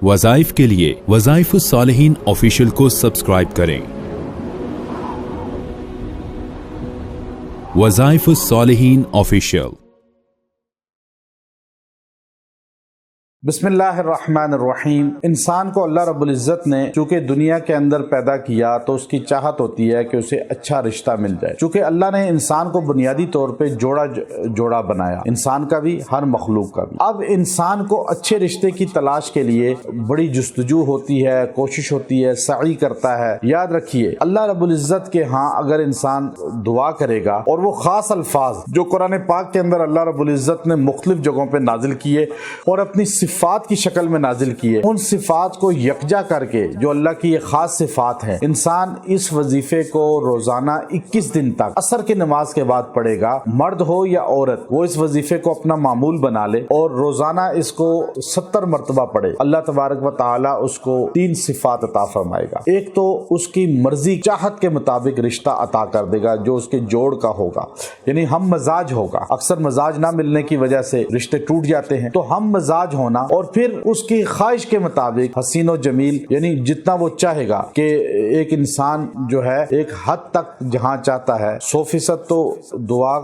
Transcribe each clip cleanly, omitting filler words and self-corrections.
وظائف کے لیے وظائف الصالحین آفیشیل کو سبسکرائب کریں۔ وظائف الصالحین آفیشیل۔ بسم اللہ الرحمن الرحیم۔ انسان کو اللہ رب العزت نے چونکہ دنیا کے اندر پیدا کیا تو اس کی چاہت ہوتی ہے کہ اسے اچھا رشتہ مل جائے۔ چونکہ اللہ نے انسان کو بنیادی طور پہ جوڑا بنایا، انسان کا بھی، ہر مخلوق کا بھی۔ اب انسان کو اچھے رشتے کی تلاش کے لیے بڑی جستجو ہوتی ہے، کوشش ہوتی ہے، سعی کرتا ہے۔ یاد رکھیے اللہ رب العزت کے ہاں اگر انسان دعا کرے گا اور وہ خاص الفاظ جو قرآن پاک کے اندر اللہ رب العزت نے مختلف جگہوں پہ نازل کیے اور اپنی صفات کی شکل میں نازل کیے، ان صفات کو یکجا کر کے جو اللہ کی یہ خاص صفات ہیں، انسان اس وظیفے کو روزانہ 21 دن تک عصر کی نماز کے بعد پڑھے گا، مرد ہو یا عورت، وہ اس وظیفے کو اپنا معمول بنا لے اور روزانہ اس کو 70 مرتبہ پڑھے، اللہ تبارک و تعالی اس کو 3 صفات عطا فرمائے گا۔ ایک تو اس کی مرضی چاہت کے مطابق رشتہ عطا کر دے گا جو اس کے جوڑ کا ہوگا، یعنی ہم مزاج ہوگا۔ اکثر مزاج نہ ملنے کی وجہ سے رشتے ٹوٹ جاتے ہیں، تو ہم مزاج ہونا اور پھر اس کی خواہش کے مطابق حسین و جمیل، یعنی جتنا وہ چاہے گا کہ ایک انسان جو ہے ایک حد تک جہاں چاہتا ہے 100% تو دعا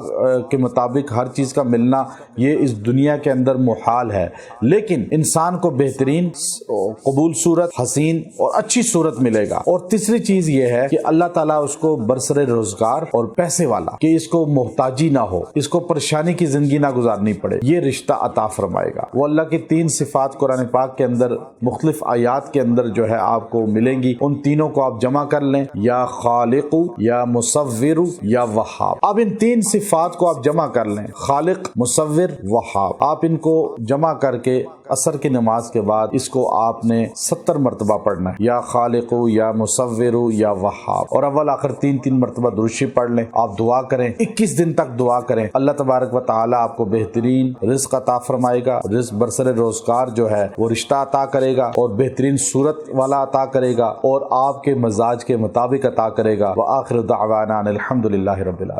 کے مطابق ہر چیز کا ملنا یہ اس دنیا کے اندر محال ہے، لیکن انسان کو بہترین قبول صورت، حسین اور اچھی صورت ملے گا۔ اور تیسری چیز یہ ہے کہ اللہ تعالیٰ اس کو برسر روزگار اور پیسے والا، کہ اس کو محتاجی نہ ہو، اس کو پریشانی کی زندگی نہ گزارنی پڑے، یہ رشتہ عطا فرمائے گا۔ وہ اللہ کی 3 صفات قرآن پاک کے اندر مختلف آیات کے اندر جو ہے آپ کو ملیں گی، ان تینوں کو آپ جمع کر لیں، یا خالق، یا مصور، یا وہاب۔ اب ان 3 صفات کو آپ جمع کر لیں، خالق، مصور، وہاب، آپ ان کو جمع کر کے عصر کی نماز کے بعد اس کو آپ نے 70 مرتبہ پڑھنا ہے، یا خالق، یا مصور، یا وہاب، اور اول آخر 3 مرتبہ درود شریف پڑھ لیں۔ آپ دعا کریں، 21 دن تک دعا کریں، اللہ تبارک و تعالی آپ کو بہترین رزق عطا فرمائے گا، رزق برسر روزگار جو ہے وہ رشتہ عطا کرے گا اور بہترین صورت والا عطا کرے گا اور آپ کے مزاج کے مطابق عطا کرے گا۔ وآخر دعوانا الحمدللہ رب العالمین۔